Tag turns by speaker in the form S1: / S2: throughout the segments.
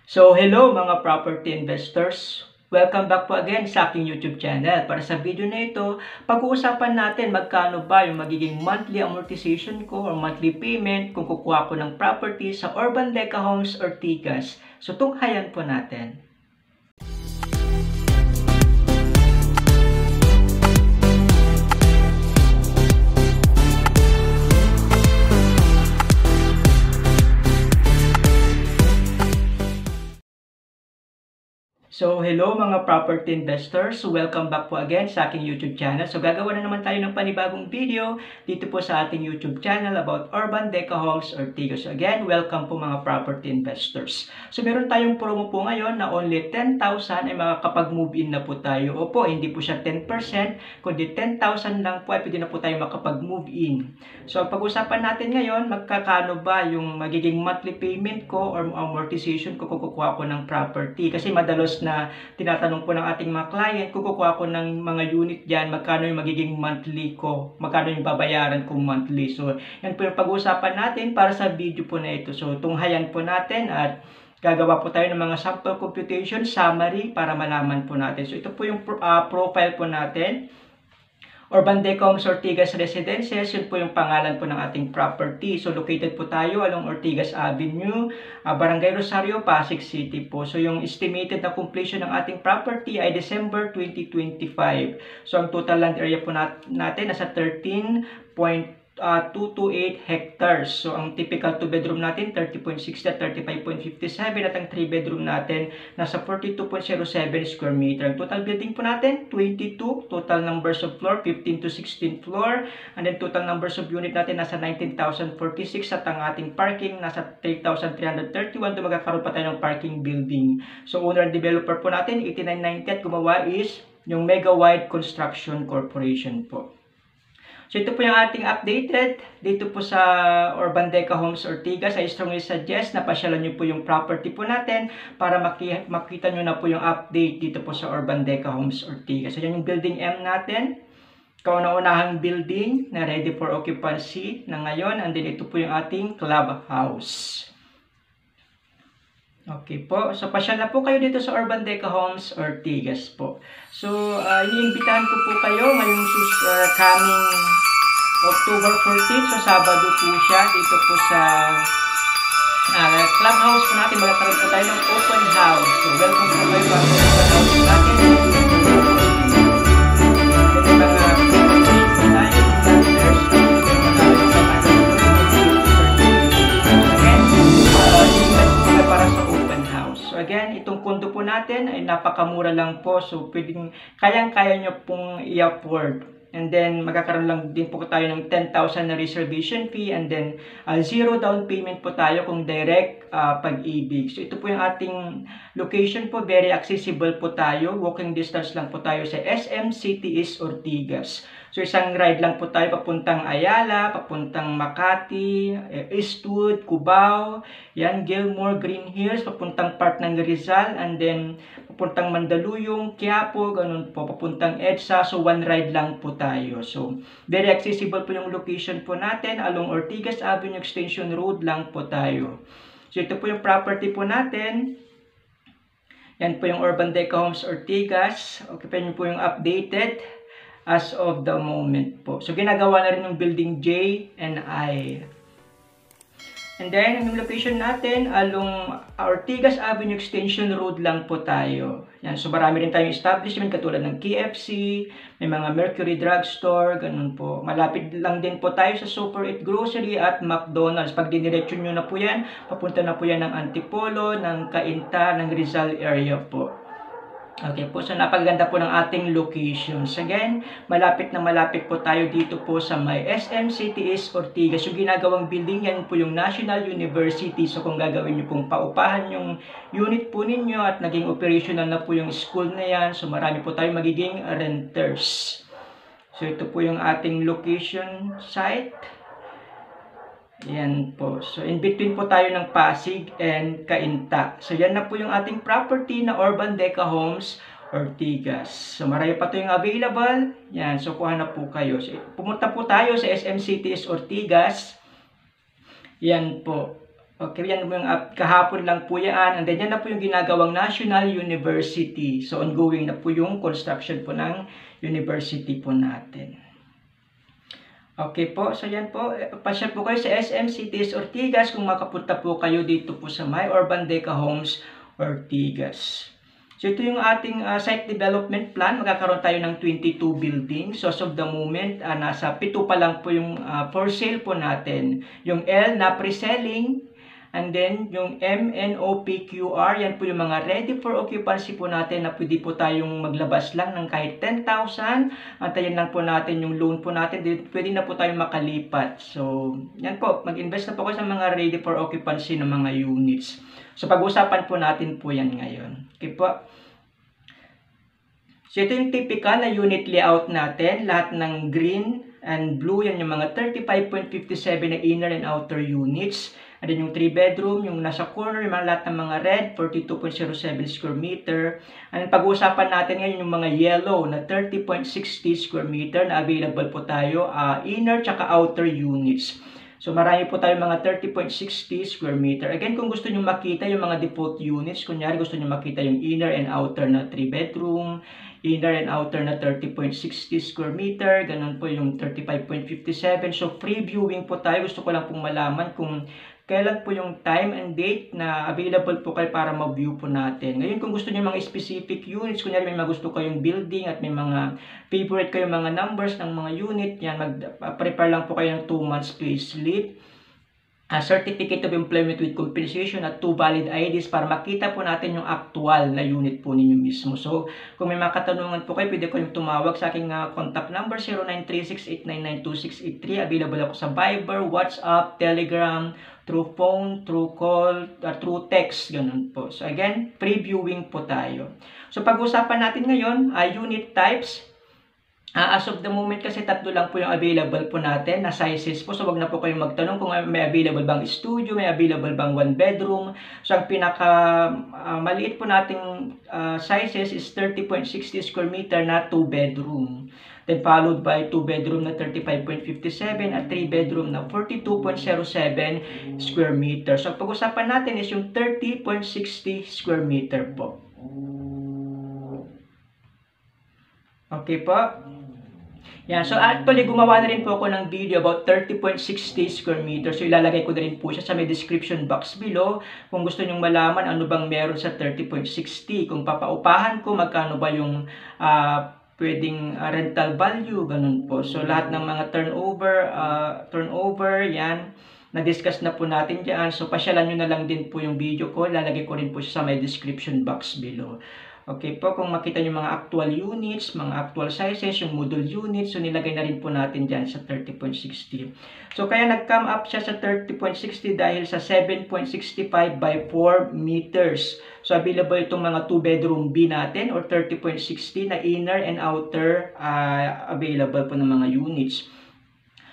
S1: So, hello mga property investors. Welcome back po again sa aking YouTube channel. Para sa video na ito, pag-uusapan natin magkano ba yung magiging monthly amortization ko or monthly payment kung kukuha ko ng property sa Urban Deca Homes Ortigas. So, tunghayan po natin. So, hello mga property investors. Welcome back po again sa aking YouTube channel. So, gagawa na naman tayo ng panibagong video dito po sa ating YouTube channel about Urban Deca Homes Ortigas. So, again, welcome po mga property investors. So, meron tayong promo po ngayon na only 10,000 ay makakapag-move in na po tayo. Opo, hindi po siya 10%, kundi 10,000 lang po ay pwede na po tayo makapag-move in. So, ang pag-usapan natin ngayon, magkakano ba yung magiging monthly payment ko or amortization ko kung kukuha ko ng property. Kasi madalos na tinatanong po ng ating mga client, kung kukuha ko ng mga unit dyan, magkano yung magiging monthly ko, magkano yung babayaran ko monthly. So, yan po yung pag-uusapan natin para sa video po na ito. So, tunghayan po natin at gagawa po tayo ng mga sample computation summary para malaman po natin. So, ito po yung profile po natin. Urban Deca Homes Ortigas Residences, yun po yung pangalan po ng ating property. So, located po tayo along Ortigas Avenue, Barangay Rosario, Pasig City po. So, yung estimated na completion ng ating property ay December 2025. So, ang total land area po natin nasa 13.228 hectares. So, ang typical 2-bedroom natin, 30.60 at 35.57 at ang 3-bedroom natin, nasa 42.07 square meter. Ang total building po natin, 22. Total numbers of floor, 15 to 16 floor. And then total numbers of unit natin, nasa 19,046 at ang ating parking, nasa 3,331. Doon magkakaroon pa tayo ng parking building. So, owner and developer po natin, 8990 at gumawa is yung Mega Wide Construction Corporation po. So, ito po yung ating updated dito po sa Urban Deca Homes Ortigas. I strongly suggest na pasyalan nyo po yung property po natin para makita nyo na po yung update dito po sa Urban Deca Homes Ortigas. So, yan yung building M natin. Kauna-unahang building na ready for occupancy na ngayon. And then, ito po yung ating clubhouse. Okay po. So, pasyal na po kayo dito sa Urban Deca Homes Ortigas po. So, iniimbitahan ko po kayo ngayong coming October 14. So, Sabado po siya dito po sa clubhouse po natin. Magkakaroon po tayo ng open house. So, welcome po kayo sa open house natin. Again, itong condo po natin ay napakamura lang po. So, pwedeng kayang-kaya nyo pong i-afford. And then, magkakaroon lang din po tayo ng 10,000 na reservation fee. And then, zero down payment po tayo kung direct pag-ibig. So, ito po yung ating location po. Very accessible po tayo. Walking distance lang po tayo sa SM City East Ortigas. So, isang ride lang po tayo papuntang Ayala, papuntang Makati, Eastwood, Cubao, yan, Gilmore, Green Hills, papuntang Park ng Rizal, and then papuntang Mandaluyong, Quiapo, ganun po, papuntang EDSA. So, one ride lang po tayo. So, very accessible po yung location po natin. Along Ortigas Avenue Extension Road lang po tayo. So, ito po yung property po natin. Yan po yung Urban Deca Homes Ortigas. Okay pa nyo po yung updated as of the moment po. So, ginagawa na rin yung building J and I. And then, yung location natin, along Ortigas Avenue Extension Road lang po tayo. Yan. So, marami rin tayong establishment katulad ng KFC, may mga Mercury Drugstore, ganun po. Malapit lang din po tayo sa Super 8 Grocery at McDonald's. Pag diniretso nyo na po yan, papunta na po yan ng Antipolo, ng Cainta, ng Rizal area po. Okay po, so napaganda po ng ating locations. Again, malapit na malapit po tayo dito po sa may SM City East Ortigas. Yung ginagawang building yan po yung National University. So kung gagawin nyo pong paupahan yung unit po ninyo at naging operational na po yung school na yan, so marami po tayo magiging renters. So ito po yung ating location site. Yan po. So, in between po tayo ng Pasig and Cainta. So, yan na po yung ating property na Urban Deca Homes Ortigas. So, marami pa ito yung available. Yan. So, kuha na po kayo. So, pumunta po tayo sa SM Cities Ortigas. Yan po. Okay, yan po yung kahapon lang po yan. And then yan na po yung ginagawang National University. So ongoing na po yung construction po ng university po natin. Okay po, so yan po, pasyal po kayo sa SM Cities Ortigas kung makapunta po kayo dito po sa My Urban Deca Homes Ortigas. So ito yung ating site development plan. Magkakaroon tayo ng 22 buildings. So as of the moment, nasa 7 pa lang po yung for sale po natin. Yung L na pre-selling. And then, yung MNOPQR, yan po yung mga ready for occupancy po natin na pwede po tayong maglabas lang ng kahit 10,000. Antayin lang po natin yung loan po natin. Pwede na po tayong makalipat. So, yan po. Mag-invest na po kayo sa mga ready for occupancy ng mga units. So, pag-usapan po natin po yan ngayon. Okay po. So, ito yung typical na unit layout natin. Lahat ng green and blue, yan yung mga 35.57 na inner and outer units. And then yung 3 bedroom, yung nasa corner, yung lahat ng mga red, 42.07 square meter. And pag-uusapan natin ngayon yung mga yellow na 30.60 square meter na available po tayo, inner tsaka outer units. So marami po tayo mga 30.60 square meter. Again, kung gusto nyo makita yung mga default units, kunyari gusto nyo makita yung inner and outer na 3 bedroom, inner and outer na 30.60 square meter, ganun po yung 35.57. So free viewing po tayo. Gusto ko lang pong malaman kung kailan po yung time and date na available po kayo para ma-view po natin. Ngayon, kung gusto niyo mga specific units, kunyari may mga gusto kayong building at may mga favorite kayong mga numbers ng mga unit, yan, mag-prepare lang po kayo ng 2 months payslip, certificate of employment with compensation at 2 valid IDs para makita po natin yung actual na unit po ninyo mismo. So, kung may mga katanungan po kayo, pwede ko yung tumawag sa aking contact number 0936-899-2683. Available ako sa Viber, WhatsApp, Telegram, through phone, through call, through text, ganun po. So, again, previewing po tayo. So, pag-usapan natin ngayon, unit types. As of the moment kasi 3 lang po yung available po natin na sizes po. So wag na po kayong magtanong kung may available bang studio, may available bang 1 bedroom. So ang pinaka maliit po nating sizes is 30.60 square meter na 2 bedroom. Then followed by 2 bedroom na 35.57 at 3 bedroom na 42.07 square meter. So pag-usapan natin is yung 30.60 square meter po. Okay po. Yan. So actually, gumawa na rin po ako ng video about 30.60 square meters. So ilalagay ko na rin po siya sa may description box below. Kung gusto nyong malaman ano bang meron sa 30.60. Kung papaupahan ko, magkano ba yung pwedeng rental value, ganun po. So lahat ng mga turnover, yan. Na-discuss na po natin dyan. So pasyalan nyo na lang din po yung video ko. Ilalagay ko rin po siya sa may description box below. Okay po, kung makita nyo mga actual units, mga actual sizes, yung module units, so nilagay na rin po natin dyan sa 30.60. So kaya nag-come up siya sa 30.60 dahil sa 7.65 by 4 meters. So available itong mga 2 bedroom B natin or 30.60 na inner and outer available po ng mga units.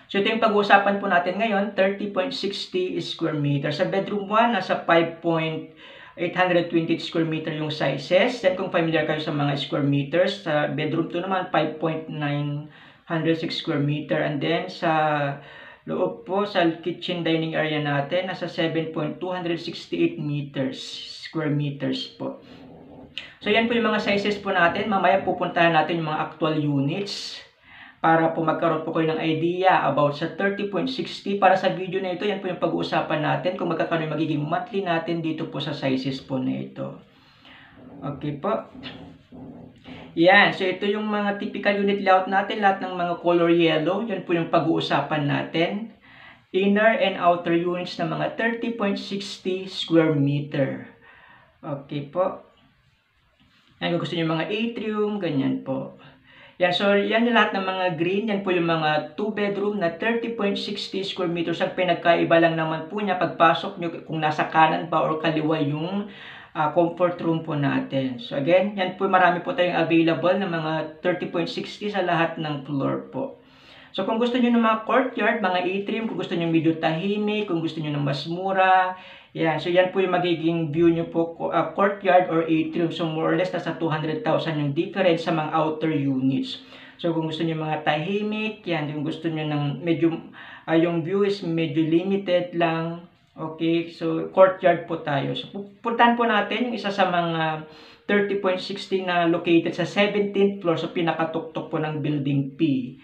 S1: So ito yung pag-uusapan po natin ngayon, 30.60 square meter. Sa bedroom 1, nasa 820 square meter yung sizes. Then kung familiar kayo sa mga square meters, sa bedroom 2 naman 5.906 square meter. And then sa loob po, sa kitchen dining area natin, nasa 7.268 square meters po. So yan po yung mga sizes po natin. Mamaya pupuntahan natin yung mga actual units para po magkaroon po kayo ng idea about sa 30.60. Para sa video na ito, yan po yung pag-uusapan natin kung magkakaroon yung magiging monthly natin dito po sa sizes po na ito. Okay po. Yan. So ito yung mga typical unit layout natin. Lahat ng mga color yellow. Yan po yung pag-uusapan natin. Inner and outer units na mga 30.60 square meter. Okay po. Yan, kung gusto nyo mga atrium, ganyan po. Yan, so yan yung lahat ng mga green. Yan po yung mga 2 bedroom na 30.60 square meters. Ang pinagkaiba lang naman po niya pagpasok nyo kung nasa kanan ba or kaliwa yung comfort room po natin. So again, yan po marami po tayong available na mga 30.60 sa lahat ng floor po. So kung gusto nyo ng mga courtyard, mga atrium, kung gusto nyo medyo tahimik, kung gusto nyo ng mas mura, yan. So yan po yung magiging view nyo po, courtyard or atrium. So more or less, nasa 200,000 yung difference sa mga outer units. So kung gusto nyo mga tahimik, yan. Kung gusto nyo ng medyo, yung view is medyo limited lang, Okay, so courtyard po tayo. So puntahan po natin yung isa sa mga 30.60 na located sa 17th floor, so pinakatuktok po ng building P.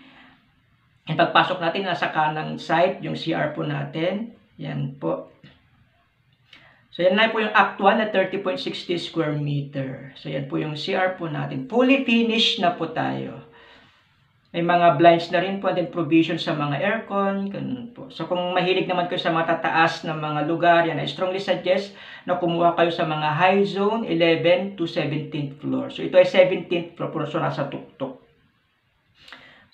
S1: Yung pagpasok natin, nasa kanang side, yung CR po natin. Yan po. So yan na po yung actual na 30.60 square meter. So yan po yung CR po natin. Fully finished na po tayo. May mga blinds na rin po, and then provision sa mga aircon, ganun po. So kung mahilig naman kayo sa matataas na mga lugar, yan, I strongly suggest na kumuha kayo sa mga high zone, 11 to 17th floor. So ito ay 17th floor, so nasa tuktok.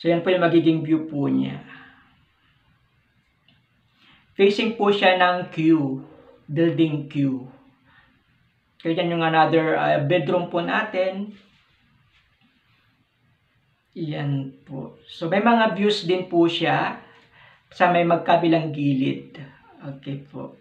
S1: So yan po yung magiging view po niya. Facing po siya ng Q, building Q. Kaya yan yung another bedroom po natin. Yan po. So, may mga views din po siya sa may magkabilang gilid. Okay po.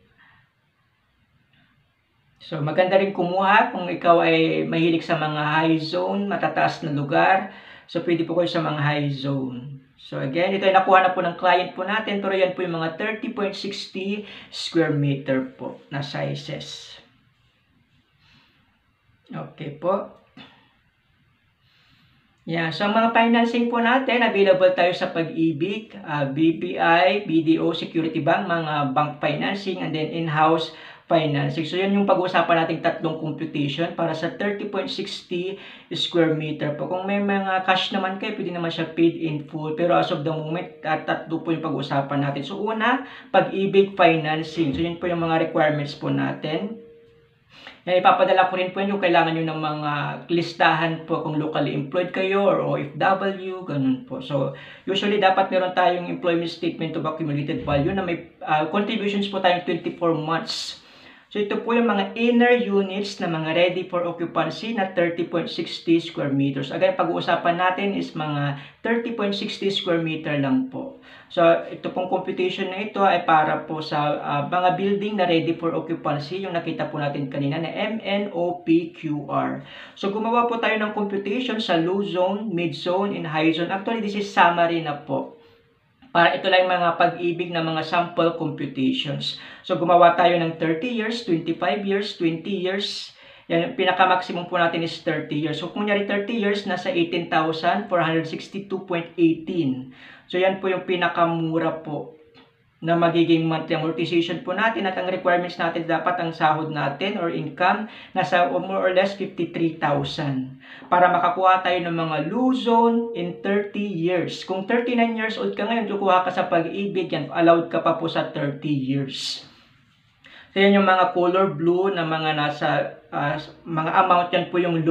S1: So, maganda rin kumuha kung ikaw ay mahilig sa mga high zone, matataas na lugar. So, pwede po kayo sa mga high zone. So, again, ito ay nakuha na po ng client po natin. Pero yan po yung mga 30.60 square meter po na sizes. Okay po. Yeah, so mga financing po natin, available tayo sa Pag-ibig, BPI, BDO, Security Bank, mga bank financing, and then in-house financing. So yan yung pag-uusapan nating tatlong computation para sa 30.60 square meter po. Kung may mga cash naman kayo, pwede naman siya paid in full. Pero as of the moment, tatlo po yung pag-uusapan natin. So una, Pag-ibig financing. So yun po yung mga requirements po natin. Yan, ipapadala ko rin po yun yung kailangan nyo ng mga listahan po kung locally employed kayo or OFW, ganun po. So, usually dapat meron tayong employment statement of accumulated value na may contributions po tayong 24 months. So, ito po yung mga inner units na mga ready for occupancy na 30.60 square meters. Again, pag-uusapan natin is mga 30.60 square meter lang po. So, ito pong computation na ito ay para po sa mga building na ready for occupancy, yung nakita po natin kanina na MNOPQR. So, gumawa po tayo ng computation sa low zone, mid zone, and high zone. Actually, this is summary na po. Para ito lang mga Pag-ibig na mga sample computations. So, gumawa tayo ng 30 years, 25 years, 20 years. Yan, pinaka-maximum po natin is 30 years. So, kung nyari 30 years, nasa 18,462.18. So, yan po yung pinakamura po na magiging monthly amortization po natin. At ang requirements natin, dapat ang sahod natin or income, nasa more or less 53,000. Para makakuha tayo ng mga low zone in 30 years. Kung 39 years old ka ngayon, kukuha ka sa Pag-ibig, yan, allowed ka pa po sa 30 years. So, yan yung mga color blue na mga nasa, mga amount, yan po yung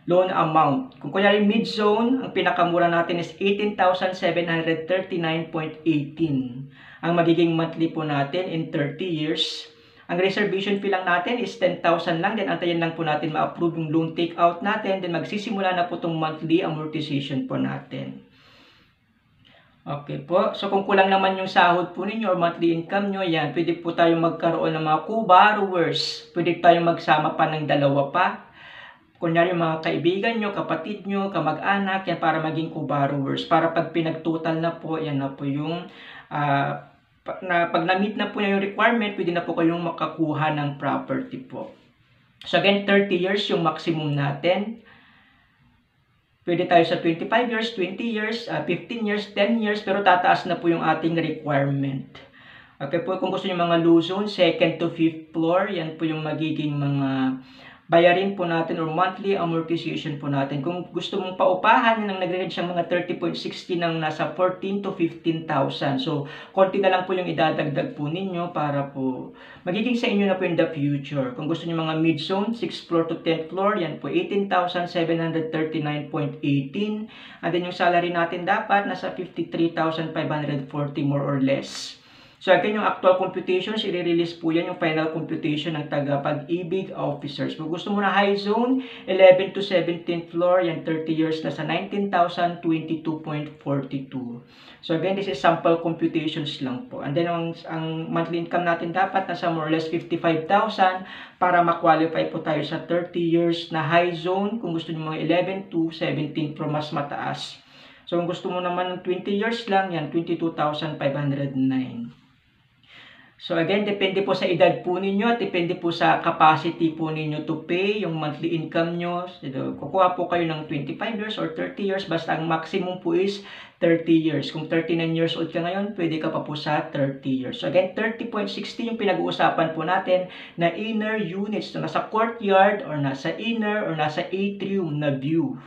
S1: loan amount. Kung kunyari mid-zone, ang pinakamura natin is 18,739.18. Ang magiging monthly po natin in 30 years. Ang reservation fee lang natin is 10,000 lang. Then antayin lang po natin ma-approve yung loan take-out natin. Then magsisimula na po itong monthly amortization po natin. Okay po. So kung kulang naman yung sahod po ninyo or monthly income nyo, yan, pwede po tayong magkaroon ng mga co-borrowers. Pwede tayong magsama pa ng dalawa pa. Kunyari yung mga kaibigan nyo, kapatid nyo, kamag-anak, yan para maging co-borrowers. Para pag pinag-total na po, yan na po yung, pag na-meet na po yung requirement, pwede na po kayong makakuha ng property po. So again, 30 years yung maximum natin. Pwede tayo sa 25 years, 20 years, 15 years, 10 years, pero tataas na po yung ating requirement. Okay po, kung gusto nyo mga low zone, 2nd to 5th floor, yan po yung magiging mga bayarin po natin or monthly amortization po natin. Kung gusto mong paupahan, yun ang nagre-range siyang mga 30.60 ng nasa 14 to 15,000. So, konti na lang po yung idadagdag po ninyo para po magiging sa inyo na po in the future. Kung gusto niyo mga mid-zone, 6th floor to 10th floor, yan po 18,739.18. And then yung salary natin dapat nasa 53,540 more or less. So again, yung actual computations, i-release po yan, yung final computation ng taga Pag-ibig officers. Kung gusto mo na high zone, 11 to 17th floor, yan 30 years na sa 19,022.42. So again, this is sample computations lang po. And then ang monthly income natin dapat nasa more or less 55,000 para ma-qualify po tayo sa 30 years na high zone. Kung gusto nyo mga 11 to 17 pro mas mataas. So kung gusto mo naman ng 20 years lang, yan 22,509. So again, depende po sa edad po ninyo at depende po sa capacity po ninyo to pay, yung monthly income nyo. So, kukuha po kayo ng 25 years or 30 years, basta ang maximum po is 30 years. Kung 39 years old ka ngayon, pwede ka pa po sa 30 years. So again, 30.60 yung pinag-uusapan po natin na inner units na nasa courtyard or nasa inner or nasa atrium na view.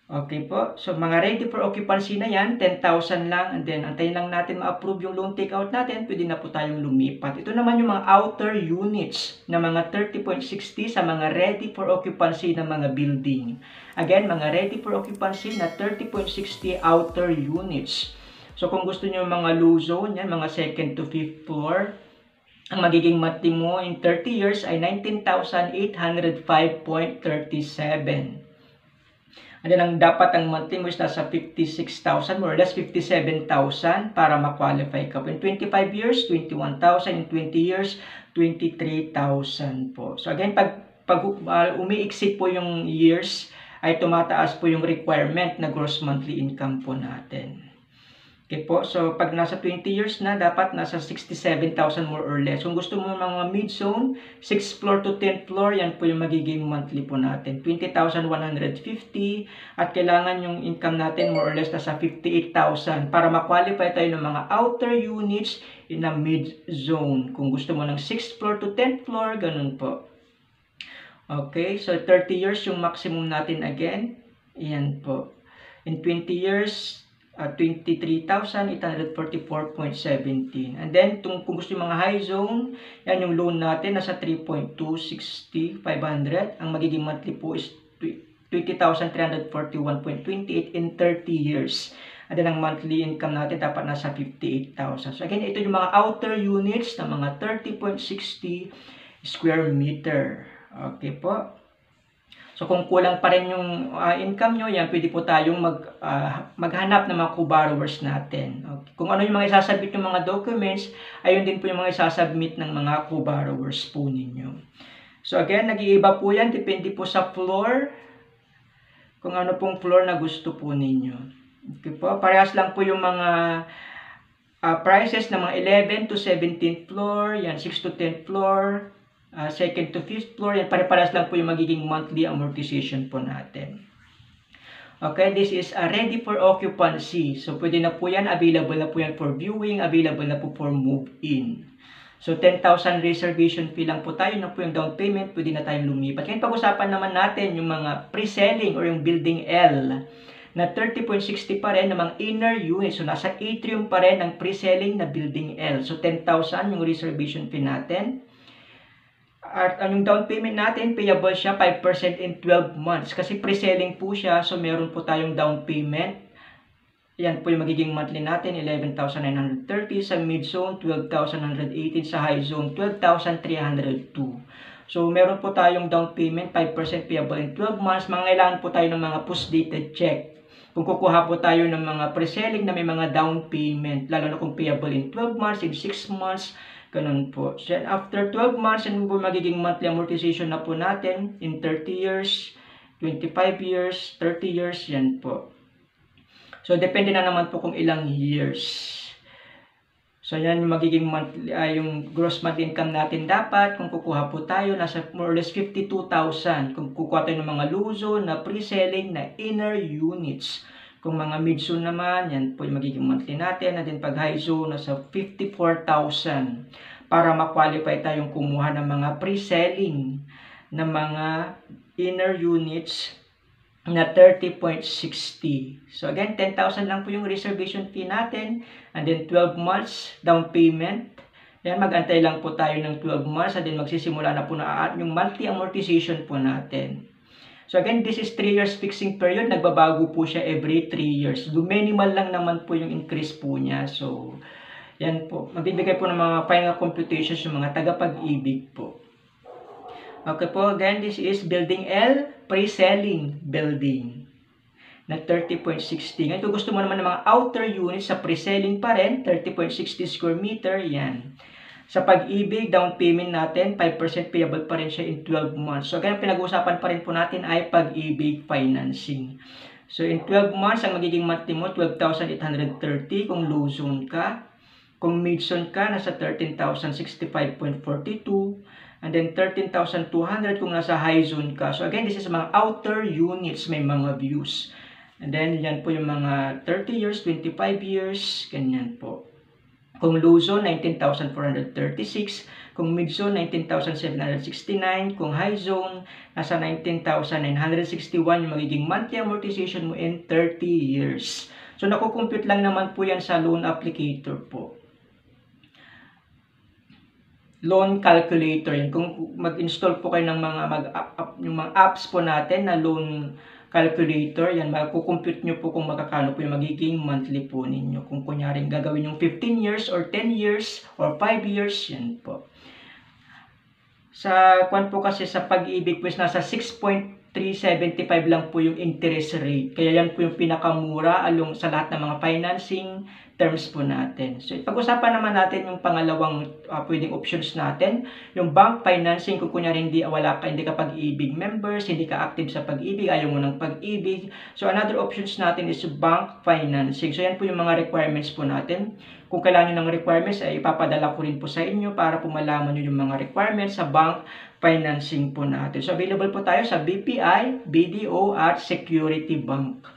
S1: Okay po. So, mga ready for occupancy na yan, 10,000 lang. And then, antayin lang natin ma-approve yung loan takeout natin. Pwede na po tayong lumipat. Ito naman yung mga outer units na mga 30.60 sa mga ready for occupancy na mga building. Again, mga ready for occupancy na 30.60 outer units. So, kung gusto nyo mga low zone, yan, mga 2nd to 5th floor, ang magiging monthly mo in 30 years ay 19,805.37. And then, ang dapat ang monthly mo is nasa 56,000, more or less 57,000 para ma-qualify ka po. In 25 years, 21,000. In 20 years, 23,000 po. So again, pag umiiksik po yung years, ay tumataas po yung requirement na gross monthly income po natin. Okay po, so pag nasa 20 years na, dapat nasa 67,000 more or less. Kung gusto mo mga mid-zone, 6th floor to 10th floor, yan po yung magiging monthly po natin. 20,150 at kailangan yung income natin more or less nasa 58,000 para ma-qualify tayo ng mga outer units in a mid-zone. Kung gusto mo ng 6th floor to 10th floor, ganun po. Okay, so 30 years yung maximum natin again. Yan po. In 20 years, 23,844.17. And then, kung gusto yung mga high zone, yan yung loan natin, nasa 3.260,500. Ang magiging monthly po is 20,341.28 in 30 years. And then, ang monthly income natin dapat nasa 58,000. So, again, ito yung mga outer units na mga 30.60 square meter. Okay po. So, kung kulang pa rin yung income nyo, yan, pwede po tayong maghanap ng mga co-borrowers natin. Okay. Kung ano yung mga isasubmit yung mga documents, ayun din po yung mga isasubmit ng mga co-borrowers po ninyo. So, again, nag-iiba po yan. Depende po sa floor. Kung ano pong floor na gusto po ninyo. Okay po. Parehas lang po yung mga prices ng mga 11 to 17th floor, yan, 6 to 10th floor, 2nd to 5th floor, yan, pare-paras lang po yung magiging monthly amortization po natin. Okay, this is ready for occupancy. So, pwede na po yan, available na po yan for viewing, available na po for move-in. So, 10,000 reservation fee lang po tayo, na po yung down payment, pwede na tayong lumipat. Ngayon, pag-usapan naman natin yung mga pre-selling or yung building L na 30.60 pa rin ng mga inner units. So, nasa atrium pa rin ang pre-selling na building L. So, 10,000 yung reservation fee natin. At yung down payment natin, payable siya 5% in 12 months. Kasi pre-selling po siya, so meron po tayong down payment. Yan po yung magiging monthly natin, 11,930. Sa mid-zone, 12,118. Sa high zone, 12,302. So meron po tayong down payment, 5% payable in 12 months. Mangailangan po tayo ng mga post-dated check. Kung kukuha po tayo ng mga pre-selling na may mga down payment, lalo na kung payable in 12 months, in 6 months, ganun po. So, after 12 months, yan po magiging monthly amortization na po natin in 30 years, 25 years, 30 years, yan po. So, depende na naman po kung ilang years. So, yan yung magiging monthly, yung gross monthly income natin dapat. Kung kukuha po tayo, nasa more or less 52,000. Kung kukuha tayo ng mga low zone na pre-selling na inner units. Kung mga mid-zone naman, yan po yung magiging monthly natin. At then pag high zone, nasa 54,000 para ma-qualify tayong kumuha ng mga pre-selling na mga inner units na 30.60. So again, 10,000 lang po yung reservation fee natin. And then 12 months down payment. Yan, mag-antay lang po tayo ng 12 months. And then magsisimula na po na yung monthly amortization po natin. So again, this is 3 years fixing period. Nagbabago po siya every 3 years. Minimal lang naman po yung increase po niya. So, yan po. Magbibigay po ng mga final computations yung mga tagapag-ibig po. Okay po, again, this is building L, pre-selling building na 30.60. Ngayon, kung gusto mo naman ng mga outer units sa pre-selling pa rin, 30.60 square meter, yan. Sa pag-ibig, down payment natin, 5% payable pa rin siya in 12 months. So, ganyan pinag-uusapan pa rin po natin ay pag-ibig financing. So, in 12 months, ang magiging monthly mo, 12,830 kung low zone ka. Kung mid-zone ka, nasa 13,065.42. And then 13,200 kung nasa high zone ka. So again, this is mga outer units, may mga views. And then yan po yung mga 30 years, 25 years, ganyan po. Kung low zone, 19,436. Kung mid zone, 19,769. Kung high zone, nasa 19,961 yung magiging monthly amortization mo in 30 years. So nakukompute lang naman po yan sa loan applicator po. Loan calculator yan. Kung mag-install po kayo ng yung mga apps po natin na loan calculator, yan, magkukompute nyo po kung magkakano po yung magiging monthly po ninyo. Kung kunyaring gagawin yung 15 years or 10 years or 5 years, yan po. Sa kwan po kasi sa Pag-ibig po is nasa 6.375 lang po yung interest rate. Kaya yan po yung pinakamura along sa lahat ng mga financing terms po natin. So, pag-usapan naman natin yung pangalawang pwedeng options natin. Yung bank financing, kung kunyari hindi ka Pag-ibig members, hindi ka active sa Pag-ibig, ayaw mo ng Pag-ibig. So, another options natin is bank financing. So, yan po yung mga requirements po natin. Kung kailangan nyo ng requirements, ay ipapadala ko rin po sa inyo para po malaman nyo yung mga requirements sa bank financing po natin. So, available po tayo sa BPI, BDO, at Security Bank.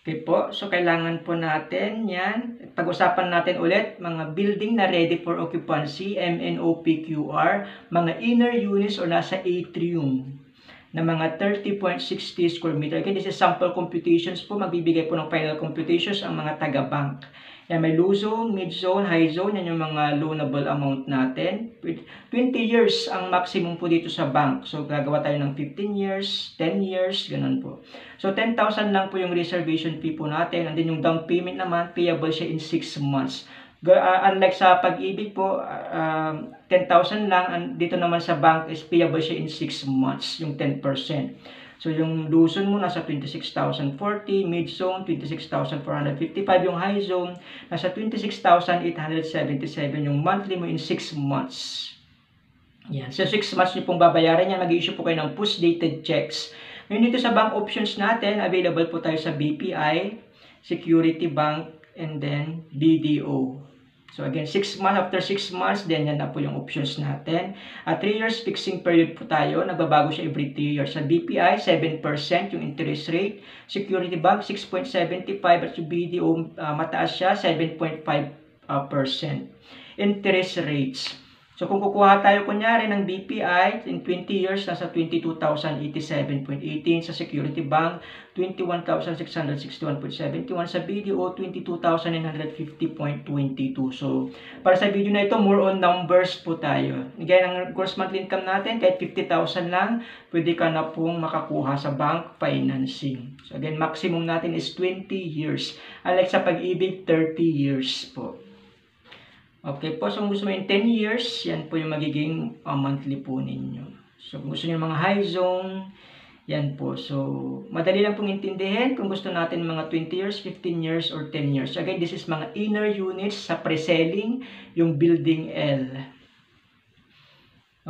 S1: Okay po, so kailangan po natin yan. Pag-usapan natin ulit, mga building na ready for occupancy, MNOPQR, mga inner units o nasa atrium na mga 30.60 square meter. Okay, this is sample computations po. Magbibigay po ng final computations ang mga taga-bank. Yan, may low zone, mid zone, high zone. Yan yung mga loanable amount natin. 20 years ang maximum po dito sa bank. So, gagawa tayo ng 15 years, 10 years, ganun po. So, 10,000 lang po yung reservation fee po natin. And then yung down payment naman, payable siya in 6 months. Unlike sa Pag-ibig po, 10,000 lang. And dito naman sa bank is payable siya in 6 months, yung 10%. So, yung low zone mo nasa 26,040, mid zone 26,455, yung high zone nasa 26,877, yung monthly mo in 6 months. Yan. So, 6 months nyo pong babayaran yan. Mag-issue po kayo ng push-dated checks. Ngayon dito sa bank options natin, available po tayo sa BPI, Security Bank, and then BDO. So again, 6 months, after 6 months, then yan na po yung options natin. At 3 years fixing period po tayo. Nagbabago siya every 3 years. Sa BPI, 7% yung interest rate. Security Bank, 6.75%. At yung BDO, mataas siya, 7.5%. Interest rates. So kung kukuha tayo kunyari ng BPI, in 20 years, nasa 22,087.18. Sa Security Bank, 21,661.71. Sa BDO, 22,950.22. So, para sa video na ito, more on numbers po tayo. Again, ang gross monthly income natin, kahit 50,000 lang, pwede ka na pong makakuha sa bank financing. So, again, maximum natin is 20 years. Unlike sa Pag-ibig, 30 years po. Okay po, so kung gusto mo yung 10 years, yan po yung magiging monthly po ninyo. So kung gusto nyo mga high zone, yan po. So madali lang pong intindihin kung gusto natin mga 20 years, 15 years, or 10 years. So again, this is mga inner units sa pre-selling, yung building L.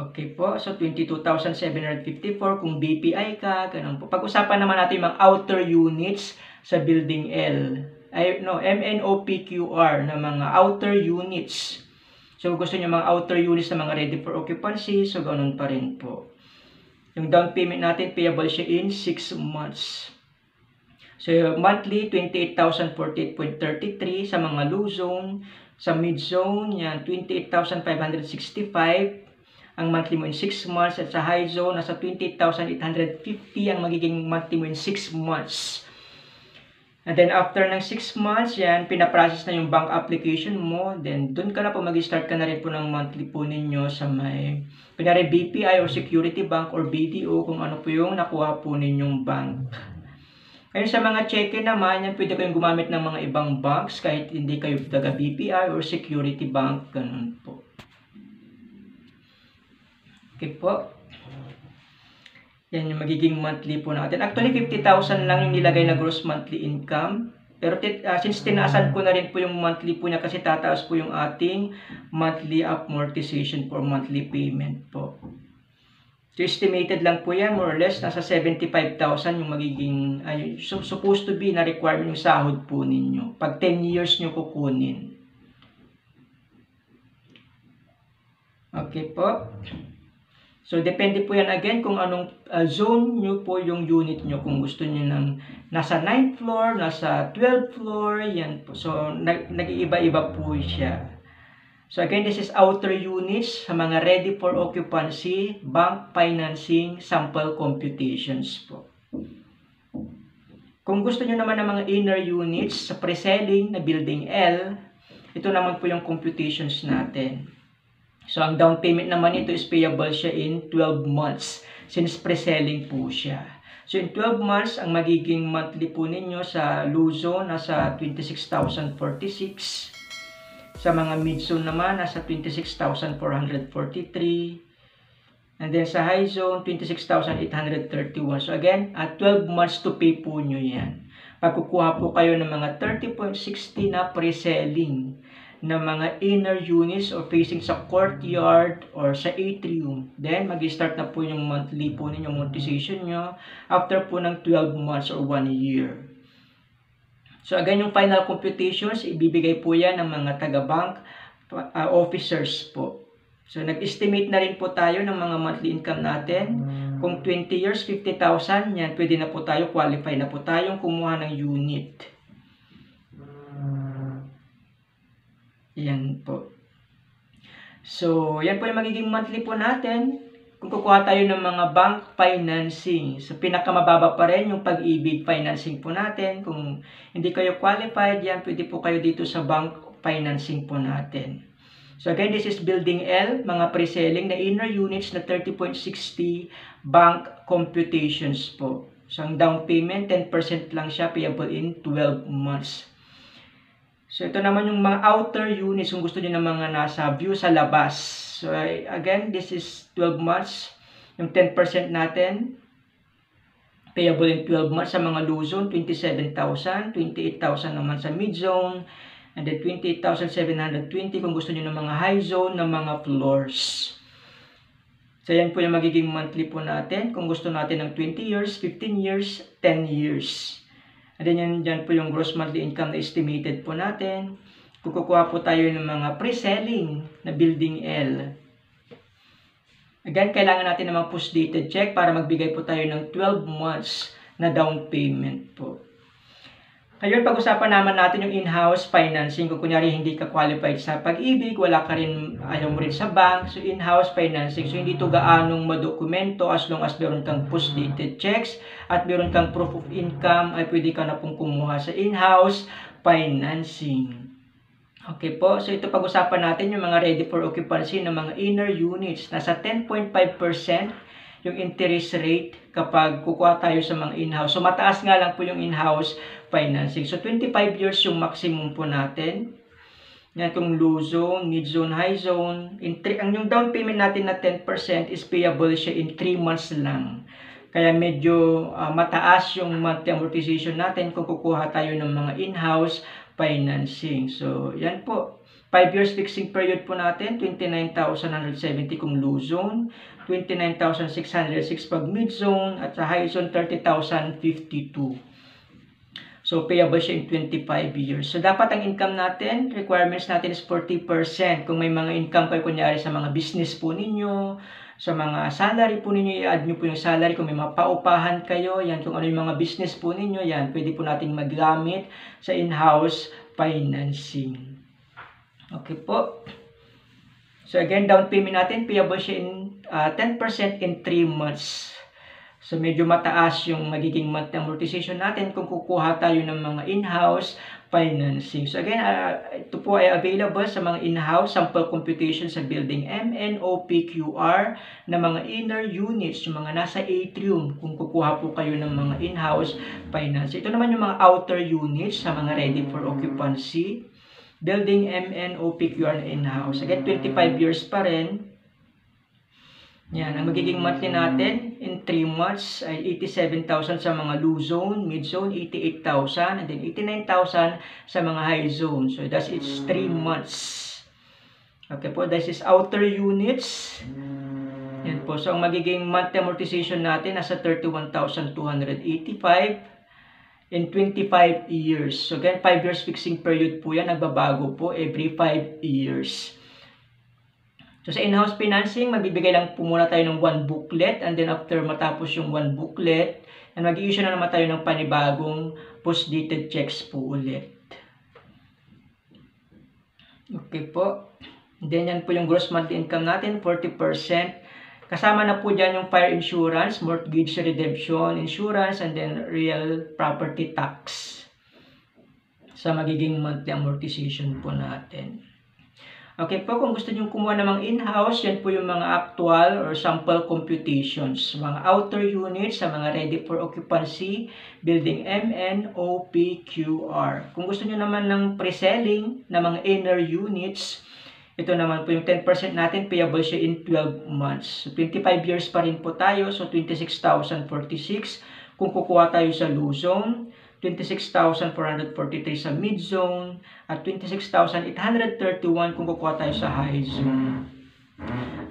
S1: Okay po, so 22,754 kung BPI ka, ganun po. Pag-usapan naman natin yung mga outer units sa building L. MNOPQR na mga outer units. So, gusto nyo mga outer units na mga ready for occupancy. So, ganun pa rin po. Yung down payment natin, payable siya in 6 months. So, monthly, 28,048.33 sa mga low zone. Sa mid zone, yan, 28,565 ang monthly mo in 6 months. At sa high zone, nasa 28,850 ang magiging monthly mo in 6 months. And then after ng 6 months, yan, pinaprocess na yung bank application mo. Then doon ka na po, mag-start ka na rin po ng monthly po ninyo sa may, kunyari BPI or Security Bank or BDO, kung ano po yung nakuha po ninyong bank. Ngayon sa mga cheque naman, yan, pwede kayong gumamit ng mga ibang banks kahit hindi kayo taga BPI or Security Bank, ganun po. Okay po. Yan yung magiging monthly po natin. Actually, 50,000 lang yung nilagay na gross monthly income. Pero since tinaasan ko na rin po yung monthly po niya kasi tataas po yung ating monthly amortization for monthly payment po. So, estimated lang po yan, more or less, nasa 75,000 yung magiging, supposed to be na requirement yung sahod po ninyo. Pag 10 years nyo kukunin. Okay po. So, depende po yan again kung anong zone nyo po yung unit nyo. Kung gusto nyo ng nasa 9th floor, nasa 12th floor, yan po. So, nag-iiba-iba po siya. So, again, this is outer units sa mga ready for occupancy, bank financing, sample computations po. Kung gusto nyo naman ng mga inner units sa pre-selling na building L, ito naman po yung computations natin. So, ang down payment naman ito is payable siya in 12 months since pre-selling po siya. So, in 12 months, ang magiging monthly po ninyo sa low zone nasa 26,046. Sa mga mid zone naman, nasa 26,443. And then sa high zone, 26,831. So, again, at 12 months to pay po nyo yan. Pagkukuha po kayo ng mga 30.60 na pre-selling na mga inner units or facing sa courtyard or sa atrium. Then, mag-start na po yung monthly po ninyo amortization nyo after po ng 12 months or 1 year. So, again, yung final computations, ibibigay po yan ng mga taga-bank officers po. So, nag-estimate na rin po tayo ng mga monthly income natin. Kung 20 years, 50,000, yan, pwede na po tayo, qualify na po tayong kumuha ng unit. Yan po. So, yan po yung magiging monthly po natin. Kung kukuha tayo ng mga bank financing. So, pinakamababa pa rin yung Pag-ibig financing po natin. Kung hindi kayo qualified, yan, pwede po kayo dito sa bank financing po natin. So, again, this is Building L, mga pre-selling na inner units na 30.60 bank computations po. So, ang down payment, 10% lang siya, payable in 12 months. So, ito naman yung mga outer units kung gusto niyo ng mga nasa view sa labas. So, again, this is 12 months. Yung 10% natin, payable in 12 months sa mga low zone, 27,000, 28,000 naman sa mid zone, and then 28,720 kung gusto niyo ng mga high zone na mga floors. So, yan po yung magiging monthly po natin. Kung gusto natin ng 20 years, 15 years, 10 years. And then yan po yung gross monthly income na estimated po natin. Kukuha po tayo ng mga pre-selling na building L. Again, kailangan natin ng mga post-dated check para magbigay po tayo ng 12 months na down payment po. Ngayon, pag-usapan naman natin yung in-house financing. Kung kunyari hindi ka qualified sa Pag-ibig, wala ka rin, ayaw mo rin sa bank, so in-house financing. So, hindi ito gaanong madokumento as long as meron kang post-dated checks at meron kang proof of income, ay pwede ka na pong kumuha sa in-house financing. Okay po, so ito pag-usapan natin yung mga ready for occupancy ng mga inner units. Nasa 10.5% yung interest rate kapag kukuha tayo sa mga in-house. So, mataas nga lang po yung in-house financing. So, 25 years yung maximum po natin. Yan kung low zone, mid zone, high zone. Ang yung down payment natin na 10% is payable siya in 3 months lang. Kaya medyo mataas yung monthly amortization natin kung kukuha tayo ng mga in-house financing. So, yan po. 5 years fixing period po natin, 29,170 kung low zone, 29,606 pag mid zone, at sa high zone, 30,052. So, payable siya in 25 years. So, dapat ang income natin, requirements natin is 40%. Kung may mga income kayo, kunyari sa mga business po ninyo, sa mga salary po ninyo, i-add nyo po yung salary. Kung may mga paupahan kayo, yan, kung ano yung mga business po ninyo, yan, pwede po natin magamit sa in-house financing. Okay po. So, again, down payment natin, payable siya in 10% in 3 months. So, medyo mataas yung magiging monthly amortization natin kung kukuha tayo ng mga in-house financing. So, again, ito po ay available sa mga in-house sample computation sa building MNOPQR na mga inner units, yung mga nasa atrium kung kukuha po kayo ng mga in-house financing. Ito naman yung mga outer units sa mga ready for occupancy. Building MNOPQR na in-house. Again, 25 years pa rin. Yan, ang magiging monthly natin in 3 months ay 87,000 sa mga low zone, mid zone, 88,000, and then 89,000 sa mga high zone. So, that's it's 3 months. Okay po, this is outer units. Yan po, so ang magiging monthly amortization natin nasa 31,285 in 25 years. So, again, 5 years fixing period po yan, nagbabago po every 5 years. So sa in-house financing, magbibigay lang po muna tayo ng 1 booklet, and then after matapos yung 1 booklet, and mag-i-issue na naman tayo ng panibagong post-dated checks po ulit. Okay po. Then yan po yung gross monthly income natin, 40%. Kasama na po dyan yung fire insurance, mortgage redemption insurance, and then real property tax sa magiging monthly amortization po natin. Okay po, kung gusto nyo kumuha namang in-house, yan po yung mga actual or sample computations. Mga outer units sa mga ready for occupancy, building MN, OP, QR. Kung gusto nyo naman ng pre-selling na mga inner units, ito naman po yung 10% natin, payable siya in 12 months. So 25 years pa rin po tayo, so 26,046 kung kukuha tayo sa low zone. 26,443 sa mid zone at 26,831 kung kukuha tayo sa high zone.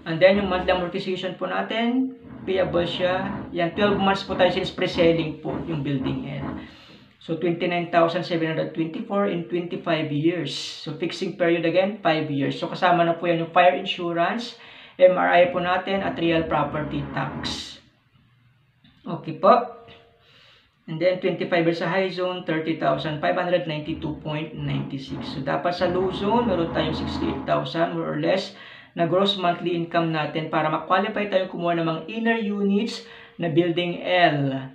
S1: And then yung monthly amortization po natin, payable siya. Yan, 12 months po tayo since pre-selling po yung building L. So 29,724 in 25 years. So fixing period again, 5 years. So kasama na po yan yung fire insurance, MRI po natin at real property tax. Okay po. And then, 25 years sa high zone, 30,592.96. So, dapat sa low zone, meron tayong 68,000 more or less na gross monthly income natin para ma-qualify tayong kumuha ng mga inner units na building L.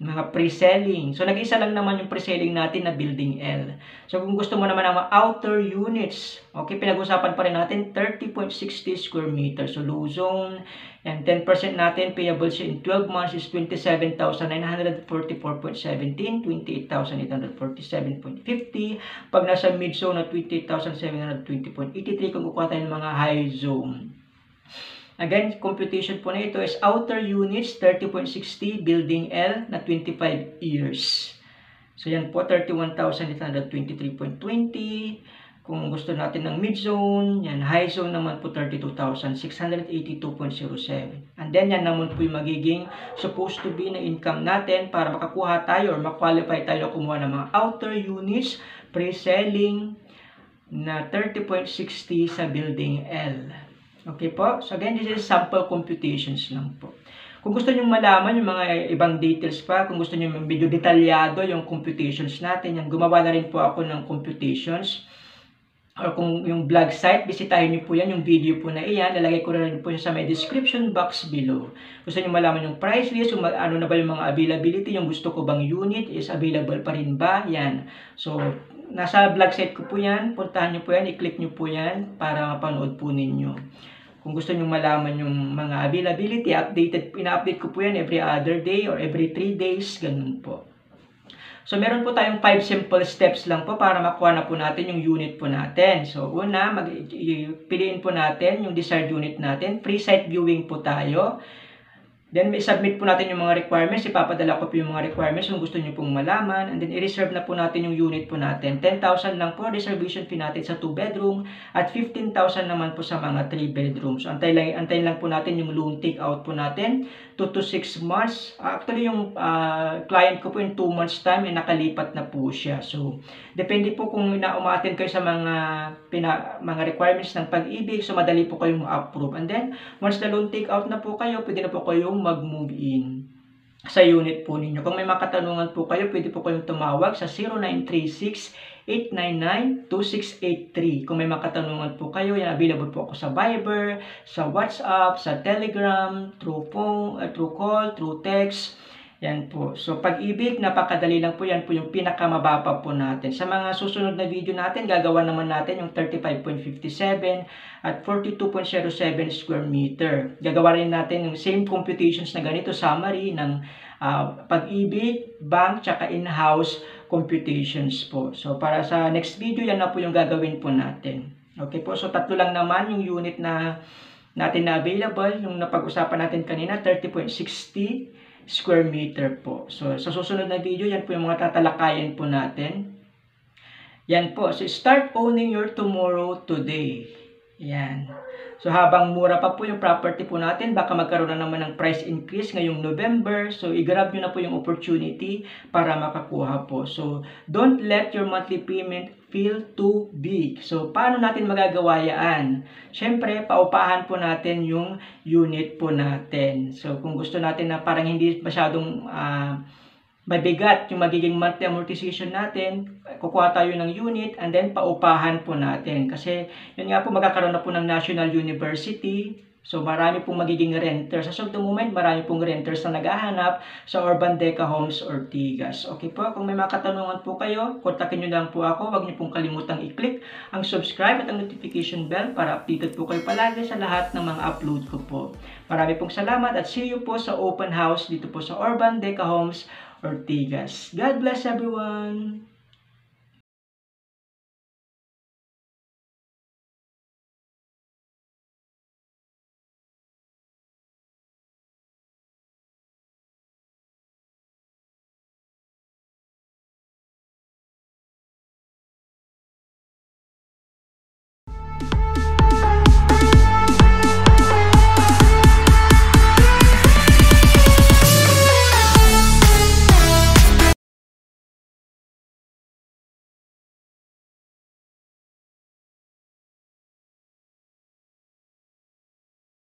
S1: Mga pre-selling. So, nag-isa lang naman yung pre-selling natin na building L. So, kung gusto mo naman ng mga outer units, okay, pinag-usapan pa rin natin 30.60 square meters. So, low zone, and 10% natin, payable siya in 12 months is 27,944.17, 28,847.50. Pag nasa mid zone na 28,720.83 kung kukuha tayo ng mga high zone. Again, computation po na ito is outer units, 30.60, building L na 25 years. So, yan po, 31,823.20. Kung gusto natin ng mid zone, yan, high zone naman po, 32,682.07. And then, yan naman po yung magiging supposed to be na income natin para makakuha tayo or makwalify tayo kumuha ng mga outer units, pre-selling na 30.60 sa building L. Okay po? So again, this is sample computations lang po. Kung gusto nyo malaman yung mga ibang details pa, kung gusto nyo yung video detalyado yung computations natin, yan, gumawa na rin po ako ng computations. Or kung yung blog site, bisitahin nyo po yan, yung video po na iyan, lalagay ko na rin po sa may description box below. Gusto nyo malaman yung price list, yung ano na ba yung mga availability, yung gusto ko bang unit is available pa rin ba, yan. So, nasa blog site ko po yan, puntahan nyo po yan, i-click nyo po yan para mapanood po ninyo. Kung gusto nyo malaman yung mga availability, ina-update ko po yan every other day or every 3 days, ganun po. So, meron po tayong 5 simple steps lang po para makuha na po natin yung unit po natin. So, una, piliin po natin yung desired unit natin. Pre-site viewing po tayo. Then, submit po natin yung mga requirements. Ipapadala ko po yung mga requirements kung gusto nyo pong malaman. And then, i-reserve na po natin yung unit po natin. 10,000 lang po reservation fee natin sa 2 bedroom at 15,000 naman po sa mga 3 bedrooms. So, antayin lang po natin yung loan take out po natin. 2 to 6 months. Actually, yung client ko po in 2 months time, nakalipat na po siya. So, depende po kung na-umattend kayo sa mga requirements ng Pag-ibig. So, madali po kayong ma-approve. And then, once na loan take out na po kayo, pwede na po kayong mag-move in sa unit po ninyo. Kung may mga katanungan po kayo, pwede po kayong tumawag sa 0936-899-2683. Kung may mga katanungan po kayo, yan, available po ako sa Viber, sa WhatsApp, sa Telegram, through phone, through call, through text. Yan po. So, Pag-ibig, napakadali lang po. Yan po yung pinakamababa po natin. Sa mga susunod na video natin, gagawa naman natin yung 35.57 at 42.07 square meter. Gagawa rin natin yung same computations na ganito, summary ng Pag-ibig, bank, tsaka in-house computations po. So, para sa next video, yan na po yung gagawin po natin. Okay po. So, 3 lang naman yung unit na natin na available. Yung napag-usapan natin kanina, 30.60 square meter po. So, sa susunod na video, yan po yung mga tatalakayan po natin. Yan po. So, start owning your tomorrow today. Yan. So habang mura pa po yung property po natin, baka magkaroon na naman ng price increase ngayong November. So i-grab nyo na po yung opportunity para makakuha po. So don't let your monthly payment feel too big. So paano natin magagawa yan? Siyempre, paupahan po natin yung unit po natin. So kung gusto natin na parang hindi masyadong mabigat yung magiging monthly amortization natin, kukuha tayo ng unit and then paupahan po natin. Kasi yun nga po, magkakaroon na po ng National University. So marami pong magiging renters. As of the moment, marami pong renters na naghahanap sa Urban Deca Homes Ortigas. Okay po, kung may mga katanungan po kayo, kontakin nyo lang po ako. Huwag nyo pong kalimutang i-click ang subscribe at ang notification bell para updated po kayo palagi sa lahat ng mga upload ko po. Marami pong salamat at see you po sa open house dito po sa Urban Deca Homes Ortigas. God bless everyone!